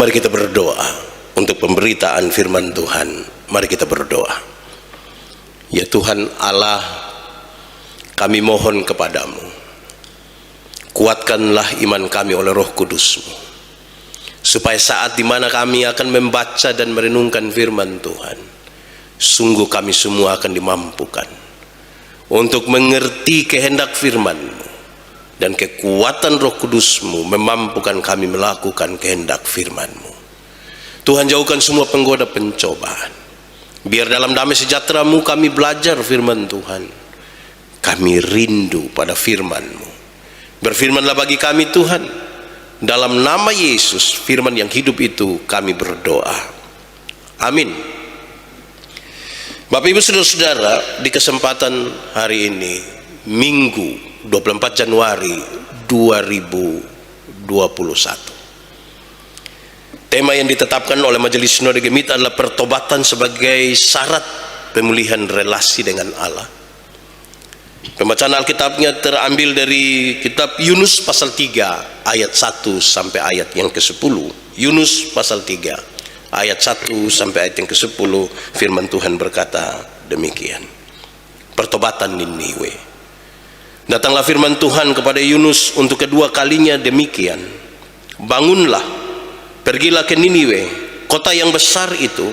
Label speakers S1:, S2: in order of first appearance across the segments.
S1: Mari kita berdoa untuk pemberitaan firman Tuhan. Mari kita berdoa. Ya Tuhan Allah, kami mohon kepadamu, kuatkanlah iman kami oleh Roh Kudus-Mu, supaya saat dimana kami akan membaca dan merenungkan firman Tuhan, sungguh kami semua akan dimampukan untuk mengerti kehendak firman-Mu, dan kekuatan Roh Kudus-Mu memampukan kami melakukan kehendak firman-Mu. Tuhan, jauhkan semua penggoda pencobaan. Biar dalam damai sejahtera-Mu kami belajar firman Tuhan. Kami rindu pada firman-Mu. Berfirmanlah bagi kami Tuhan. Dalam nama Yesus, firman yang hidup itu kami berdoa. Amin. Bapak Ibu Saudara-saudara, di kesempatan hari ini, Minggu 24 Januari 2021, tema yang ditetapkan oleh Majelis Sinode Gemit adalah pertobatan sebagai syarat pemulihan relasi dengan Allah. Pembacaan Alkitabnya terambil dari kitab Yunus pasal 3 ayat 1 sampai ayat yang ke-10. Yunus pasal 3 ayat 1 sampai ayat yang ke-10, firman Tuhan berkata demikian. Pertobatan Niniwe. Datanglah firman Tuhan kepada Yunus untuk kedua kalinya demikian. Bangunlah, pergilah ke Niniwe, kota yang besar itu,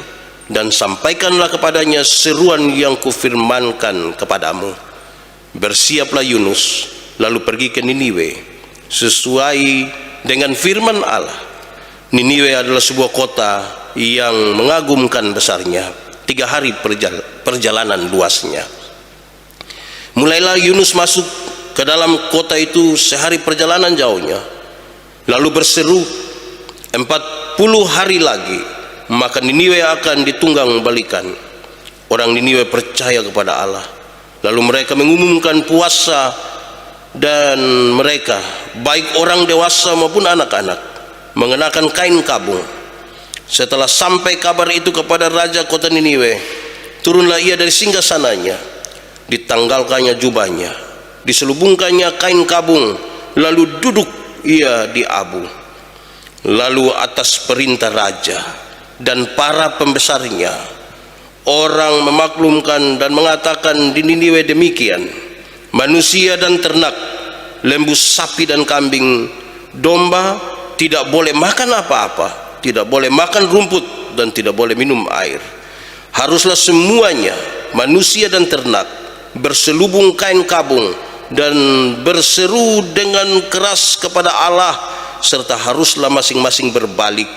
S1: dan sampaikanlah kepadanya seruan yang kufirmankan kepadamu. Bersiaplah Yunus, lalu pergi ke Niniwe sesuai dengan firman Allah. Niniwe adalah sebuah kota yang mengagumkan besarnya, 3 hari perjalanan luasnya. Mulailah Yunus masuk ke dalam kota itu sehari perjalanan jauhnya, lalu berseru, 40 hari lagi maka Niniwe akan ditunggang balikan. Orang Niniwe percaya kepada Allah, lalu mereka mengumumkan puasa, dan mereka, baik orang dewasa maupun anak-anak, mengenakan kain kabung. Setelah sampai kabar itu kepada raja kota Niniwe, turunlah ia dari singgasananya, ditanggalkannya jubahnya, diselubungkannya kain kabung, lalu duduk ia di abu. Lalu atas perintah raja dan para pembesarnya, orang memaklumkan dan mengatakan di Niniwe demikian: manusia dan ternak, lembu, sapi dan kambing, domba tidak boleh makan apa-apa, tidak boleh makan rumput, dan tidak boleh minum air. Haruslah semuanya, manusia dan ternak, berselubung kain kabung dan berseru dengan keras kepada Allah, serta haruslah masing-masing berbalik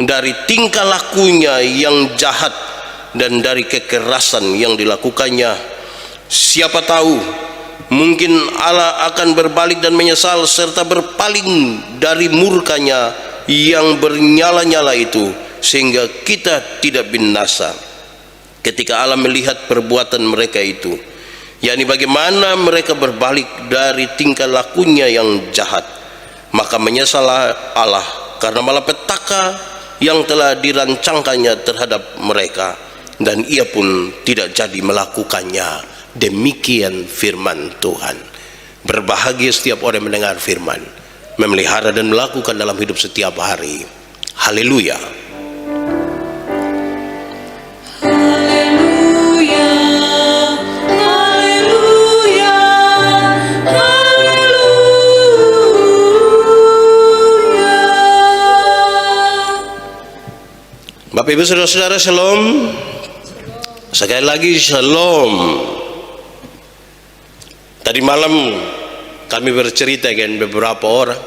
S1: dari tingkah lakunya yang jahat dan dari kekerasan yang dilakukannya. Siapa tahu mungkin Allah akan berbalik dan menyesal serta berpaling dari murkanya yang bernyala-nyala itu, sehingga kita tidak binasa. Ketika Allah melihat perbuatan mereka itu, yakni bagaimana mereka berbalik dari tingkah lakunya yang jahat, maka menyesallah Allah karena malapetaka yang telah dirancangkannya terhadap mereka, dan ia pun tidak jadi melakukannya. Demikian firman Tuhan. Berbahagia setiap orang yang mendengar firman, memelihara dan melakukan dalam hidup setiap hari. Haleluya. Bapak Ibu Saudara-saudara, shalom. Sekali lagi shalom. Tadi malam kami bercerita dengan beberapa orang.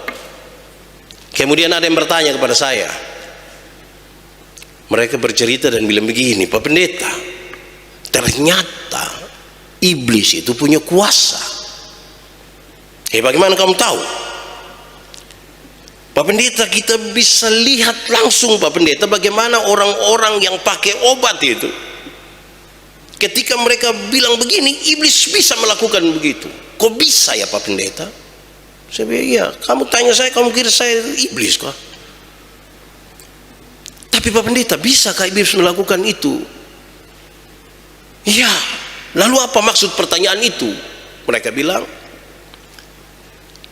S1: Kemudian ada yang bertanya kepada saya. Mereka bercerita dan bilang begini, Pak Pendeta, ternyata iblis itu punya kuasa. Bagaimana kamu tahu? Pak Pendeta, kita bisa lihat langsung Pak Pendeta bagaimana orang-orang yang pakai obat itu, ketika mereka bilang begini, iblis bisa melakukan begitu. Kok bisa ya Pak Pendeta? Saya bilang, iya, kamu tanya saya, kamu kira saya iblis kah? Tapi Pak Pendeta, bisakah iblis melakukan itu? Iya. Lalu apa maksud pertanyaan itu? Mereka bilang,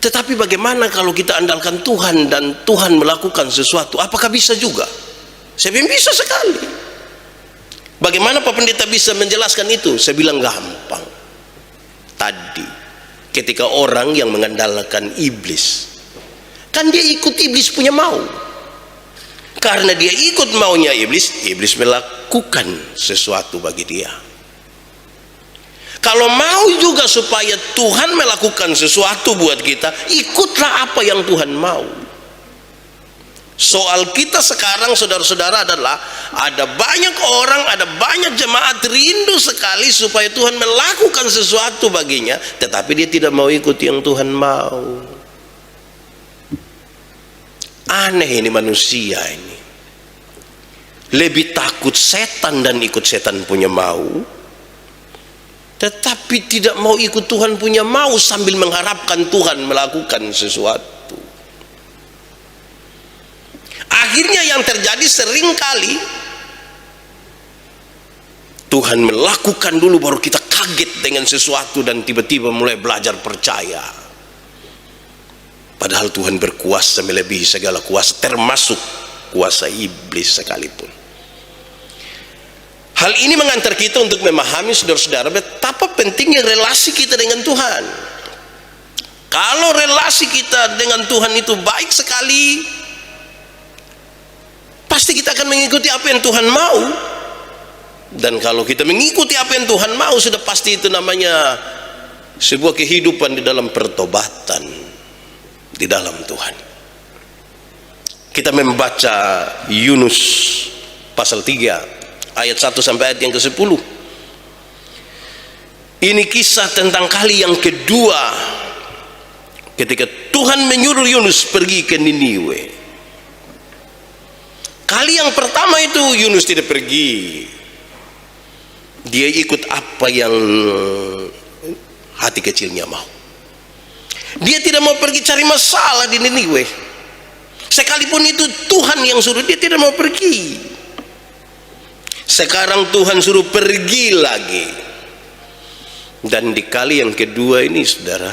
S1: Tetapi bagaimana kalau kita andalkan Tuhan dan Tuhan melakukan sesuatu? Apakah bisa juga? Saya bilang bisa sekali. Bagaimana Pak Pendeta bisa menjelaskan itu? Saya bilang gampang. Tadi ketika orang yang mengandalkan iblis, kan dia ikut iblis punya mau. Karena dia ikut maunya iblis, iblis melakukan sesuatu bagi dia. Kalau mau juga supaya Tuhan melakukan sesuatu buat kita, ikutlah apa yang Tuhan mau. Soal kita sekarang saudara-saudara adalah ada banyak orang, ada banyak jemaat rindu sekali supaya Tuhan melakukan sesuatu baginya, tetapi dia tidak mau ikut yang Tuhan mau. Aneh ini manusia ini. Lebih takut setan dan ikut setan punya mau, tetapi tidak mau ikut Tuhan punya mau sambil mengharapkan Tuhan melakukan sesuatu. Akhirnya yang terjadi seringkali Tuhan melakukan dulu baru kita kaget dengan sesuatu dan tiba-tiba mulai belajar percaya. Padahal Tuhan berkuasa melebihi segala kuasa, termasuk kuasa iblis sekalipun. Hal ini mengantar kita untuk memahami saudara-saudara betapa pentingnya relasi kita dengan Tuhan. Kalau relasi kita dengan Tuhan itu baik sekali, pasti kita akan mengikuti apa yang Tuhan mau. Dan kalau kita mengikuti apa yang Tuhan mau, sudah pasti itu namanya sebuah kehidupan di dalam pertobatan di dalam Tuhan. Kita membaca Yunus pasal 3 ayat 1 sampai ayat yang ke-10. Ini kisah tentang kali yang kedua ketika Tuhan menyuruh Yunus pergi ke Niniwe. Kali yang pertama itu Yunus tidak pergi. Dia ikut apa yang hati kecilnya mau. Dia tidak mau pergi cari masalah di Niniwe. Sekalipun itu Tuhan yang suruh, dia tidak mau pergi. Sekarang Tuhan suruh pergi lagi. Dan di kali yang kedua ini saudara,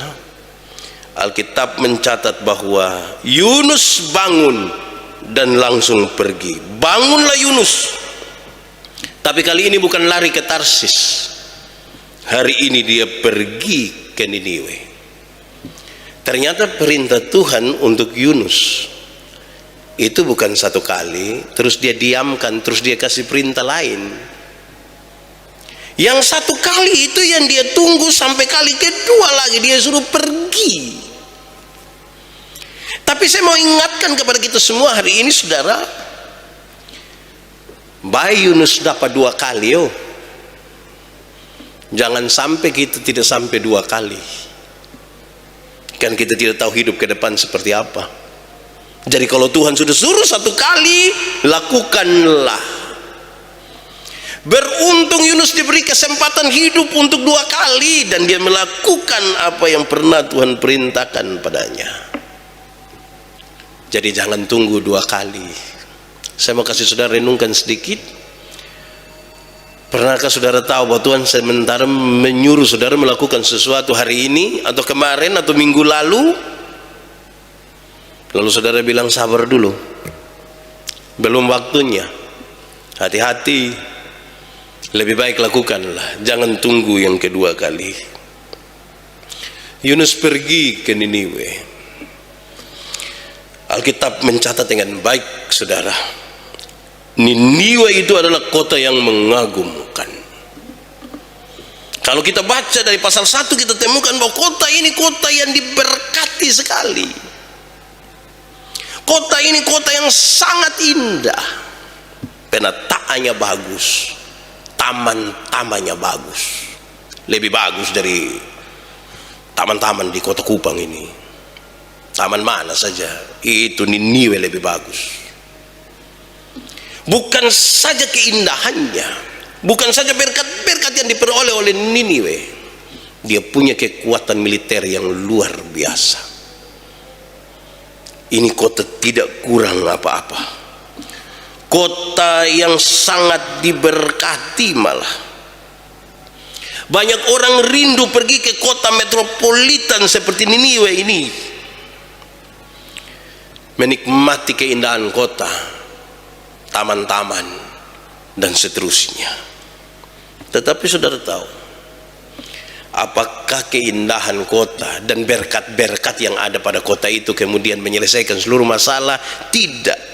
S1: Alkitab mencatat bahwa Yunus bangun dan langsung pergi. Bangunlah Yunus. Tapi kali ini bukan lari ke Tarsis. Hari ini dia pergi ke Niniwe. Ternyata perintah Tuhan untuk Yunus itu bukan satu kali, terus dia diamkan, terus dia kasih perintah lain. Yang satu kali itu yang dia tunggu sampai kali kedua lagi dia suruh pergi. Tapi saya mau ingatkan kepada kita semua hari ini saudara, baik Yunus dapat 2 kali yo. Jangan sampai kita tidak sampai 2 kali. Kan kita tidak tahu hidup ke depan seperti apa. Jadi kalau Tuhan sudah suruh 1 kali, lakukanlah. Beruntung Yunus diberi kesempatan hidup untuk 2 kali dan dia melakukan apa yang pernah Tuhan perintahkan padanya. Jadi jangan tunggu 2 kali. Saya mau kasih saudara renungkan sedikit. Pernahkah saudara tahu bahwa Tuhan sementara menyuruh saudara melakukan sesuatu hari ini atau kemarin atau minggu lalu, lalu saudara bilang sabar dulu, belum waktunya, hati-hati, lebih baik lakukanlah, jangan tunggu yang kedua kali. Yunus pergi ke Niniwe. Alkitab mencatat dengan baik saudara, Niniwe itu adalah kota yang mengagumkan. Kalau kita baca dari pasal 1 kita temukan bahwa kota ini kota yang diberkati sekali. Kota ini kota yang sangat indah. Penataannya bagus, taman-tamannya bagus, lebih bagus dari taman-taman di kota Kupang ini. Taman mana saja itu Niniwe lebih bagus. Bukan saja keindahannya, bukan saja berkat-berkat yang diperoleh oleh Niniwe, dia punya kekuatan militer yang luar biasa. Ini kota tidak kurang apa-apa, kota yang sangat diberkati malah. Banyak orang rindu pergi ke kota metropolitan seperti Niniwe ini, menikmati keindahan kota, taman-taman, dan seterusnya. Tetapi saudara tahu, apakah keindahan kota dan berkat-berkat yang ada pada kota itu kemudian menyelesaikan seluruh masalah? Tidak.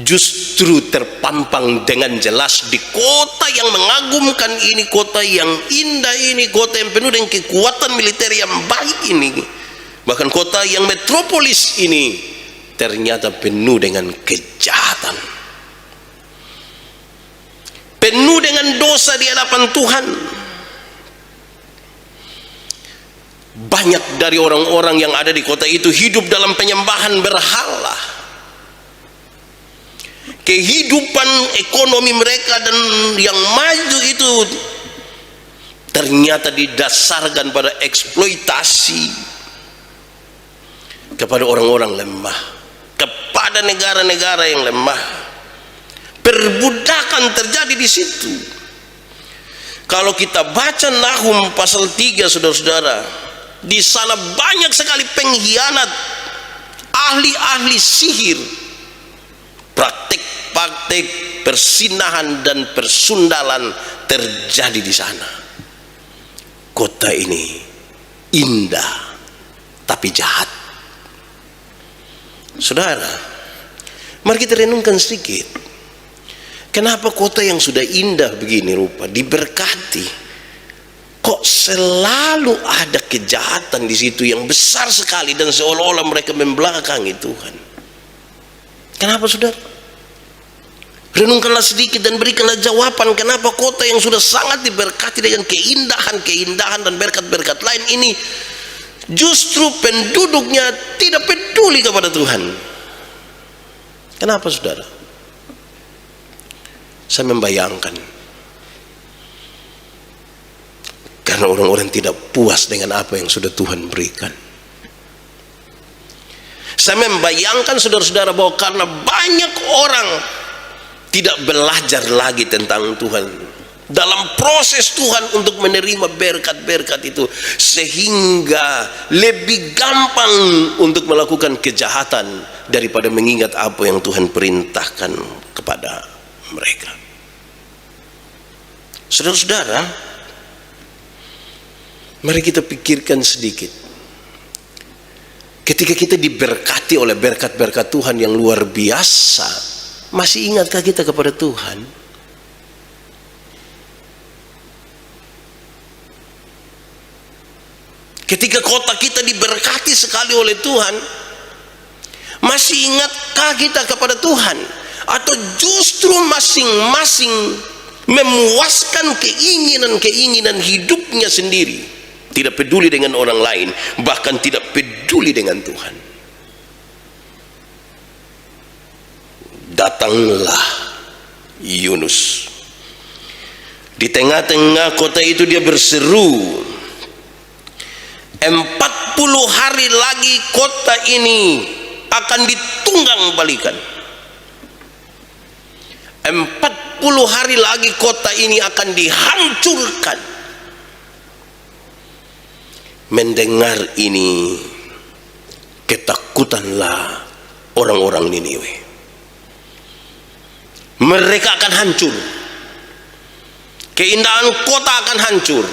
S1: Justru terpampang dengan jelas di kota yang mengagumkan ini, kota yang indah ini, kota yang penuh dengan kekuatan militer yang baik ini, bahkan kota yang metropolis ini ternyata penuh dengan kejahatan, penuh dengan dosa di hadapan Tuhan. Banyak dari orang-orang yang ada di kota itu hidup dalam penyembahan berhala. Kehidupan ekonomi mereka dan yang maju itu ternyata didasarkan pada eksploitasi kepada orang-orang lemah, kepada negara-negara yang lemah. Perbudakan terjadi di situ. Kalau kita baca Nahum pasal 3, saudara-saudara, di sana banyak sekali pengkhianat, ahli-ahli sihir, praktik persinahan dan persundalan terjadi di sana. Kota ini indah tapi jahat. Saudara, mari kita renungkan sedikit. Kenapa kota yang sudah indah begini rupa, diberkati, kok selalu ada kejahatan di situ yang besar sekali dan seolah-olah mereka membelakangi Tuhan? Kenapa, saudara? Renungkanlah sedikit dan berikanlah jawaban kenapa kota yang sudah sangat diberkati dengan keindahan dan berkat-berkat lain ini justru penduduknya tidak peduli kepada Tuhan. Kenapa, saudara? Saya membayangkan karena orang-orang tidak puas dengan apa yang sudah Tuhan berikan. Saya membayangkan, saudara-saudara, bahwa karena banyak orang tidak belajar lagi tentang Tuhan dalam proses Tuhan untuk menerima berkat-berkat itu, sehingga lebih gampang untuk melakukan kejahatan daripada mengingat apa yang Tuhan perintahkan kepada mereka. Saudara-saudara, mari kita pikirkan sedikit. Ketika kita diberkati oleh berkat-berkat Tuhan yang luar biasa, masih ingatkah kita kepada Tuhan? Ketika kota kita diberkati sekali oleh Tuhan, masih ingatkah kita kepada Tuhan? Atau justru masing-masing memuaskan keinginan-keinginan hidupnya sendiri, tidak peduli dengan orang lain, bahkan tidak peduli dengan Tuhan? Datanglah Yunus. Di tengah-tengah kota itu dia berseru, 40 hari lagi kota ini akan ditunggang balikan. 40 hari lagi kota ini akan dihancurkan. Mendengar ini, ketakutanlah orang-orang Niniwe. Mereka akan hancur. Keindahan kota akan hancur.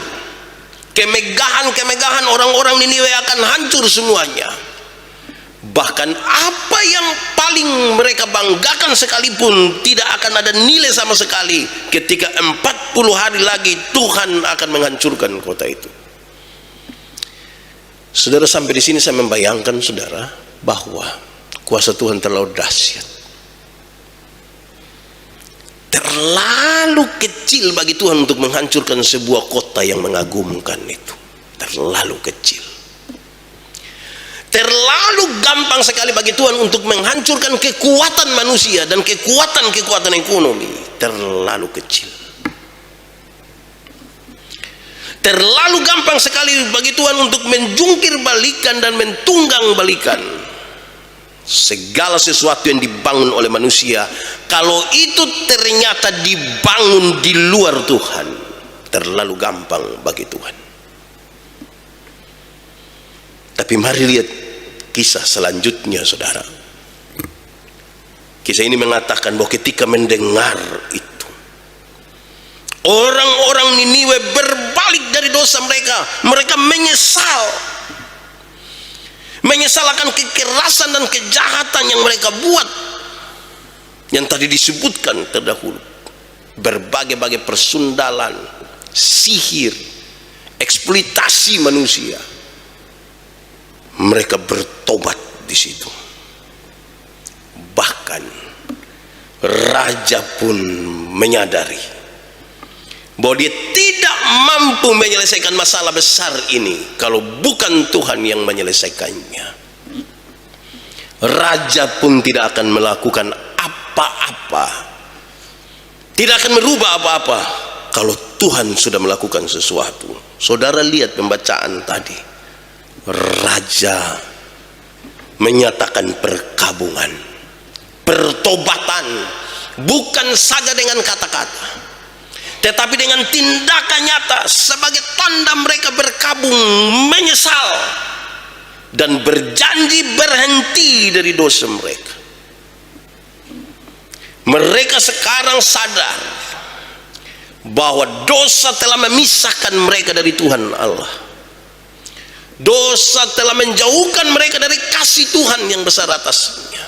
S1: Kemegahan orang-orang Niniwe akan hancur semuanya. Bahkan apa yang paling mereka banggakan sekalipun tidak akan ada nilai sama sekali ketika 40 hari lagi Tuhan akan menghancurkan kota itu. Saudara, sampai di sini saya membayangkan, saudara, bahwa kuasa Tuhan terlalu dahsyat. Terlalu kecil bagi Tuhan untuk menghancurkan sebuah kota yang mengagumkan itu. Terlalu kecil. Terlalu gampang sekali bagi Tuhan untuk menghancurkan kekuatan manusia dan kekuatan ekonomi. Terlalu kecil. Terlalu gampang sekali bagi Tuhan untuk menjungkir balikan dan mentunggang balikan segala sesuatu yang dibangun oleh manusia, kalau itu ternyata dibangun di luar Tuhan. Terlalu gampang bagi Tuhan. Tapi mari lihat kisah selanjutnya, saudara. Kisah ini mengatakan bahwa ketika mendengar itu, orang-orang Niniwe berbalik dari dosa mereka. Mereka menyesal akan kekerasan dan kejahatan yang mereka buat, yang tadi disebutkan terdahulu. Berbagai-bagai persundalan, sihir, eksploitasi manusia. Mereka bertobat di situ. Bahkan raja pun menyadari bahwa dia tidak mampu menyelesaikan masalah besar ini kalau bukan Tuhan yang menyelesaikannya. Raja pun tidak akan melakukan apa-apa, tidak akan merubah apa-apa kalau Tuhan sudah melakukan sesuatu. Saudara lihat pembacaan tadi. Raja menyatakan perkabungan, pertobatan, bukan saja dengan kata-kata, tetapi dengan tindakan nyata sebagai tanda mereka berkabung, menyesal, dan berjanji berhenti dari dosa mereka. Mereka sekarang sadar bahwa dosa telah memisahkan mereka dari Tuhan Allah. Dosa telah menjauhkan mereka dari kasih Tuhan yang besar atasnya.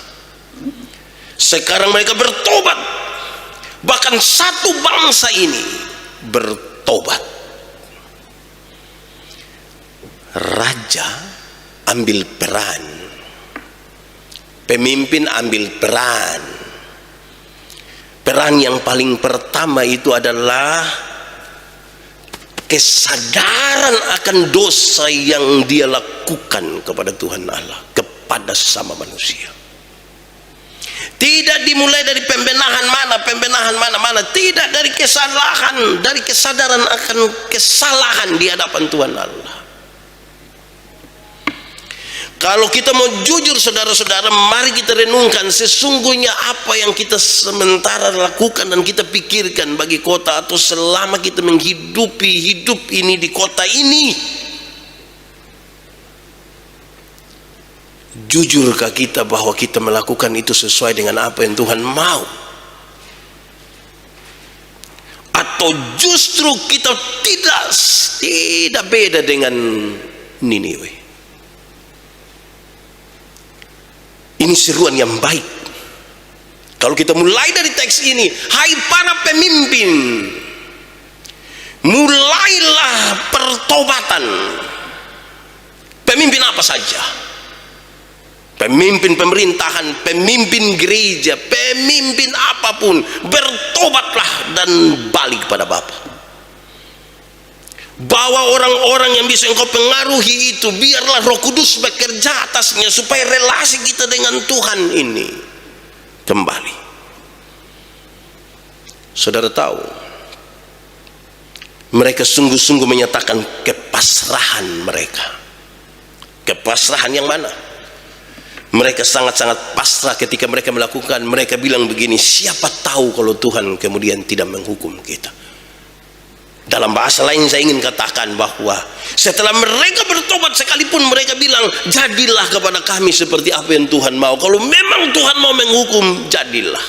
S1: Sekarang mereka bertobat. Bahkan satu bangsa ini bertobat. Raja ambil peran, pemimpin ambil peran. Peran yang paling pertama itu adalah kesadaran akan dosa yang dia lakukan kepada Tuhan Allah, kepada sesama manusia. Tidak dimulai dari pembenahan mana, tidak dari kesalahan, dari kesadaran akan kesalahan di hadapan Tuhan Allah. Kalau kita mau jujur, saudara-saudara, mari kita renungkan sesungguhnya apa yang kita sementara lakukan dan kita pikirkan bagi kota, atau selama kita menghidupi hidup ini di kota ini. Jujurkah kita bahwa kita melakukan itu sesuai dengan apa yang Tuhan mau? Atau justru kita tidak beda dengan Niniwe? Ini seruan yang baik. Kalau kita mulai dari teks ini, hai para pemimpin, mulailah pertobatan. Pemimpin apa saja? Pemimpin pemerintahan, pemimpin gereja, pemimpin apapun, bertobatlah dan balik pada Bapa. Bawa orang-orang yang bisa engkau pengaruhi itu, biarlah Roh Kudus bekerja atasnya supaya relasi kita dengan Tuhan ini kembali. Saudara tahu, mereka sungguh-sungguh menyatakan kepasrahan mereka. Kepasrahan yang mana? Mereka sangat-sangat pasrah ketika mereka melakukan. Mereka bilang begini, siapa tahu kalau Tuhan kemudian tidak menghukum kita. Dalam bahasa lain saya ingin katakan bahwa setelah mereka bertobat, sekalipun mereka bilang, jadilah kepada kami seperti apa yang Tuhan mau. Kalau memang Tuhan mau menghukum, jadilah.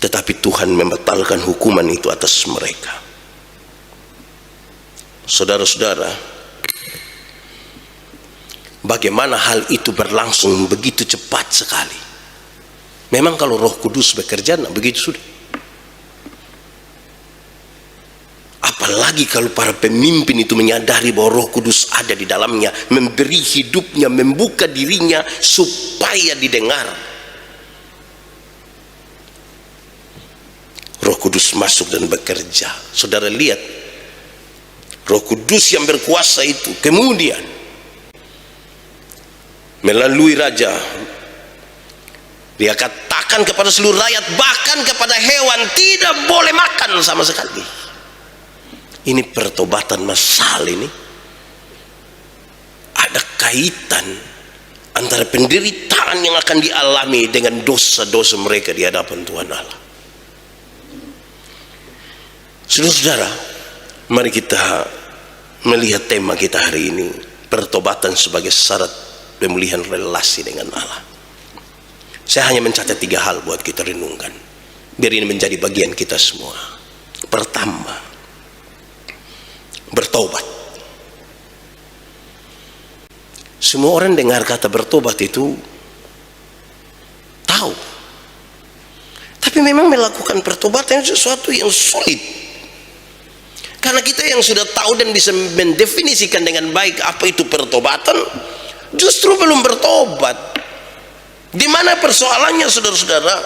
S1: Tetapi Tuhan membatalkan hukuman itu atas mereka. Saudara-saudara, bagaimana hal itu berlangsung begitu cepat sekali. Memang kalau Roh Kudus bekerja, nah begitu sudah. Apalagi kalau para pemimpin itu menyadari bahwa Roh Kudus ada di dalamnya, memberi hidupnya, membuka dirinya supaya didengar. Roh Kudus masuk dan bekerja. Saudara lihat, Roh Kudus yang berkuasa itu kemudian melalui raja, dia katakan kepada seluruh rakyat, bahkan kepada hewan, tidak boleh makan sama sekali. Ini pertobatan massal ini. Ada kaitan antara penderitaan yang akan dialami dengan dosa-dosa mereka di hadapan Tuhan Allah. Saudara-saudara, mari kita melihat tema kita hari ini. pertobatan sebagai syarat pemulihan relasi dengan Allah. Saya hanya mencatat 3 hal buat kita renungkan, biar ini menjadi bagian kita semua. Pertama, bertobat. Semua orang dengar kata bertobat itu tahu, tapi memang melakukan pertobatan sesuatu yang sulit. Karena kita yang sudah tahu dan bisa mendefinisikan dengan baik apa itu pertobatan, justru belum bertobat. Di mana persoalannya, saudara-saudara?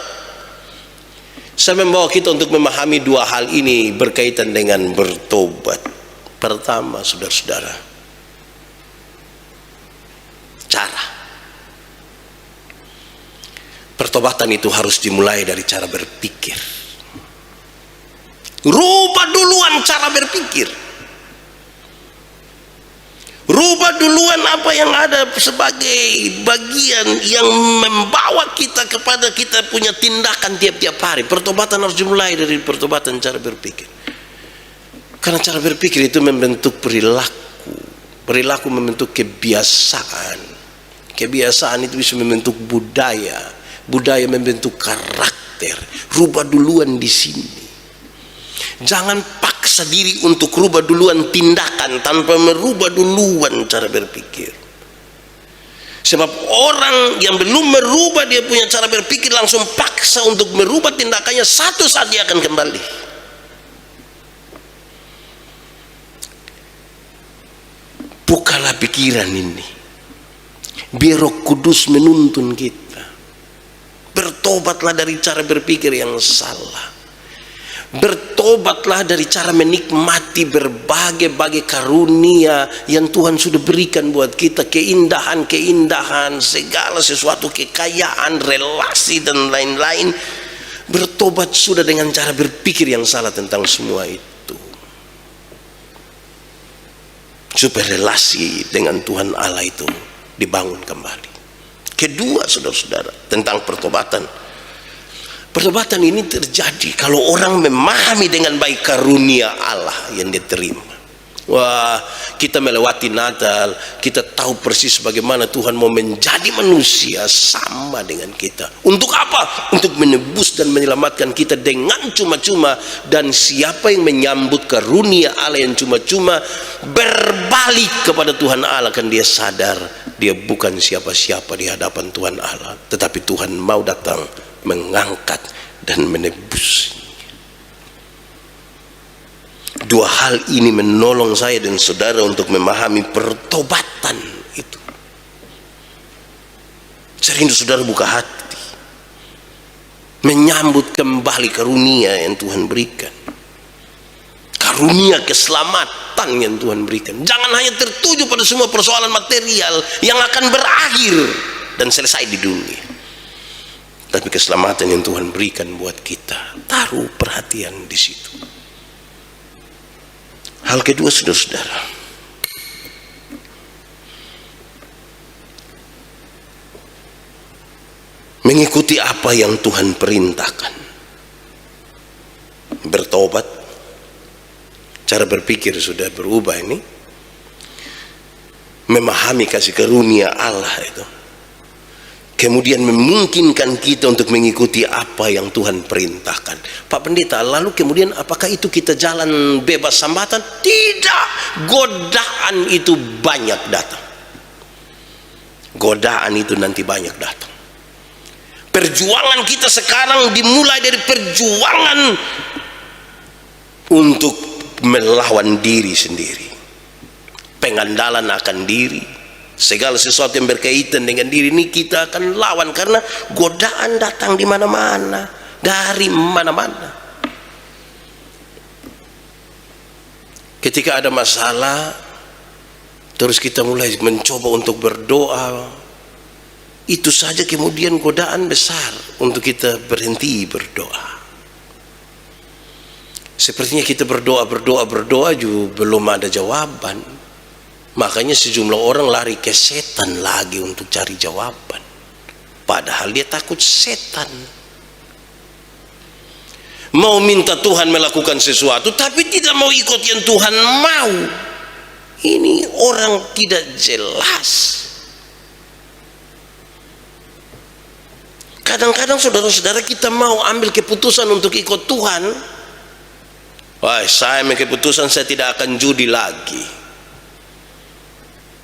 S1: Saya membawa kita untuk memahami 2 hal ini berkaitan dengan bertobat. Pertama, saudara-saudara, cara. Pertobatan itu harus dimulai dari cara berpikir. Rubah duluan cara berpikir. Rubah duluan apa yang ada sebagai bagian yang membawa kita kepada kita punya tindakan tiap-tiap hari. Pertobatan harus dimulai dari pertobatan cara berpikir. Karena cara berpikir itu membentuk perilaku. Perilaku membentuk kebiasaan. Kebiasaan itu bisa membentuk budaya. Budaya membentuk karakter. Rubah duluan di sini. Jangan paksa diri untuk rubah duluan tindakan tanpa merubah duluan cara berpikir. Sebab orang yang belum merubah dia punya cara berpikir langsung paksa untuk merubah tindakannya, satu saat dia akan kembali. Bukalah pikiran ini, biar Roh Kudus menuntun kita. Bertobatlah dari cara berpikir yang salah. Bertobatlah dari cara menikmati berbagai-bagai karunia yang Tuhan sudah berikan buat kita. Keindahan-keindahan, segala sesuatu, kekayaan, relasi dan lain-lain. Bertobat sudah dengan cara berpikir yang salah tentang semua itu, supaya relasi dengan Tuhan Allah itu dibangun kembali. Kedua, saudara-saudara, tentang pertobatan. Pertobatan ini terjadi kalau orang memahami dengan baik karunia Allah yang diterima. Wah, kita melewati Natal, kita tahu persis bagaimana Tuhan mau menjadi manusia sama dengan kita. Untuk apa? Untuk menebus dan menyelamatkan kita dengan cuma-cuma. Dan siapa yang menyambut karunia Allah yang cuma-cuma, berbalik kepada Tuhan Allah, kan dia sadar dia bukan siapa-siapa di hadapan Tuhan Allah, tetapi Tuhan mau datang mengangkat dan menebus. 2 hal ini menolong saya dan saudara untuk memahami pertobatan itu. Saya rindu saudara buka hati, menyambut kembali karunia yang Tuhan berikan, karunia keselamatan yang Tuhan berikan. Jangan hanya tertuju pada semua persoalan material yang akan berakhir dan selesai di dunia, tapi keselamatan yang Tuhan berikan buat kita, taruh perhatian di situ. Hal kedua, saudara-saudara, mengikuti apa yang Tuhan perintahkan. Bertobat, cara berpikir sudah berubah ini, memahami kasih karunia Allah itu, kemudian memungkinkan kita untuk mengikuti apa yang Tuhan perintahkan. Pak Pendeta, lalu kemudian apakah itu kita jalan bebas hambatan? Tidak. Godaan itu banyak datang. Godaan itu nanti banyak datang. Perjuangan kita sekarang dimulai dari perjuangan untuk melawan diri sendiri. Pengandalan akan diri. Segala sesuatu yang berkaitan dengan diri ini kita akan lawan, karena godaan datang di mana-mana, dari mana-mana. Ketika ada masalah, terus kita mulai mencoba untuk berdoa, itu saja kemudian godaan besar untuk kita berhenti berdoa. Sepertinya kita berdoa juga belum ada jawaban. Makanya sejumlah orang lari ke setan lagi untuk cari jawaban, padahal dia takut setan. Mau minta Tuhan melakukan sesuatu, tapi tidak mau ikut yang Tuhan mau. Ini orang tidak jelas. Kadang-kadang saudara-saudara kita mau ambil keputusan untuk ikut Tuhan. Wah, saya ambil keputusan saya tidak akan judi lagi.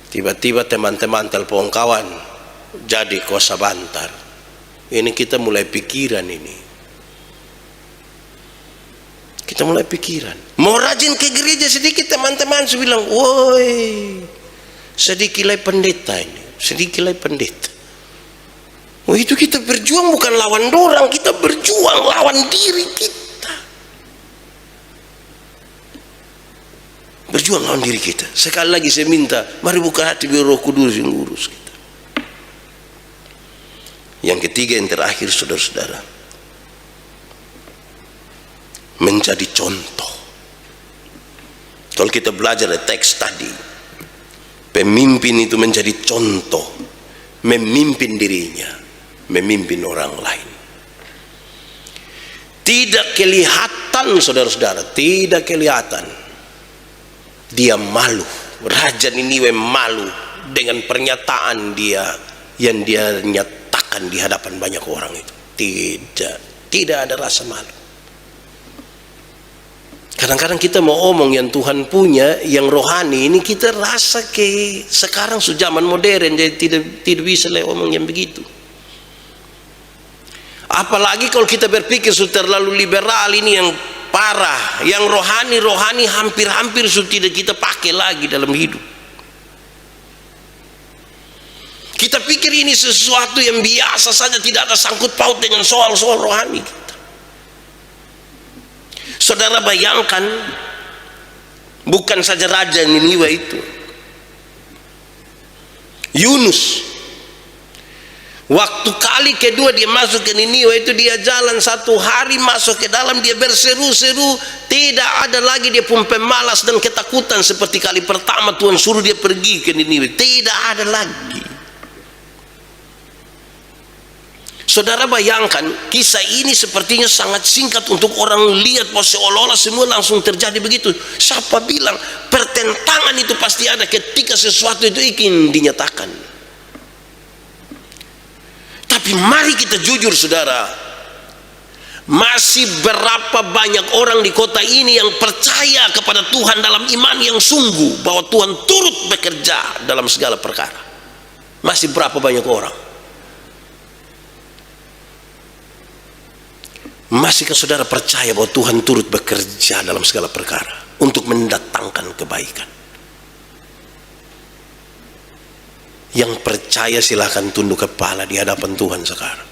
S1: Tiba-tiba teman-teman telepon kawan, jadi kosa bantar. Ini kita mulai pikiran ini. Kita mulai pikiran. Mau rajin ke gereja sedikit, teman-teman saya bilang, woi, sedikit lagi pendeta ini, sedikit lagi pendeta. Oh, itu kita berjuang bukan lawan dorang, kita berjuang lawan diri kita. Berjuang lawan diri kita. Sekali lagi saya minta, mari buka hati biar Roh Kudus yang urus kita. Yang ketiga, yang terakhir, saudara-saudara, menjadi contoh. Kalau kita belajar dari teks tadi, pemimpin itu menjadi contoh, memimpin dirinya, memimpin orang lain. Tidak kelihatan, saudara-saudara, tidak kelihatan. Dia malu. Raja Niniwe malu dengan pernyataan dia yang dia nyatakan di hadapan banyak orang itu. Tidak ada rasa malu. Kadang-kadang kita mau omong yang Tuhan punya, yang rohani, ini kita rasa ke sekarang sudah zaman modern, jadi tidak bisa omong yang begitu. Apalagi kalau kita berpikir sudah terlalu liberal, ini yang parah, yang rohani hampir-hampir sudah tidak kita pakai lagi dalam hidup. Kita pikir ini sesuatu yang biasa saja, tidak ada sangkut paut dengan soal-soal rohani kita. Saudara bayangkan, bukan saja Raja Niniwe itu, Yunus, waktu kali kedua dia masuk ke Niniwe itu, dia jalan 1 hari masuk ke dalam, dia berseru-seru, tidak ada lagi dia pun pemalas dan ketakutan seperti kali pertama Tuhan suruh dia pergi ke Niniwe. Tidak ada lagi. Saudara bayangkan, kisah ini sepertinya sangat singkat untuk orang lihat bahwa seolah-olah semua langsung terjadi begitu. Siapa bilang pertentangan itu pasti ada ketika sesuatu itu ingin dinyatakan. Tapi mari kita jujur, saudara, masih berapa banyak orang di kota ini yang percaya kepada Tuhan dalam iman yang sungguh, bahwa Tuhan turut bekerja dalam segala perkara? Masih berapa banyak orang? Masihkah saudara percaya bahwa Tuhan turut bekerja dalam segala perkara untuk mendatangkan kebaikan? Yang percaya silahkan tunduk kepala di hadapan Tuhan sekarang.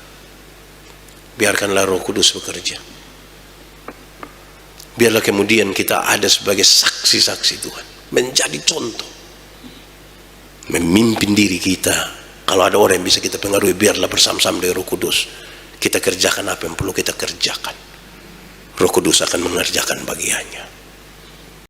S1: Biarkanlah Roh Kudus bekerja. Biarlah kemudian kita ada sebagai saksi-saksi Tuhan, menjadi contoh, memimpin diri kita. Kalau ada orang yang bisa kita pengaruhi, biarlah bersama-sama dengan Roh Kudus kita kerjakan apa yang perlu kita kerjakan. Roh Kudus akan mengerjakan bagiannya.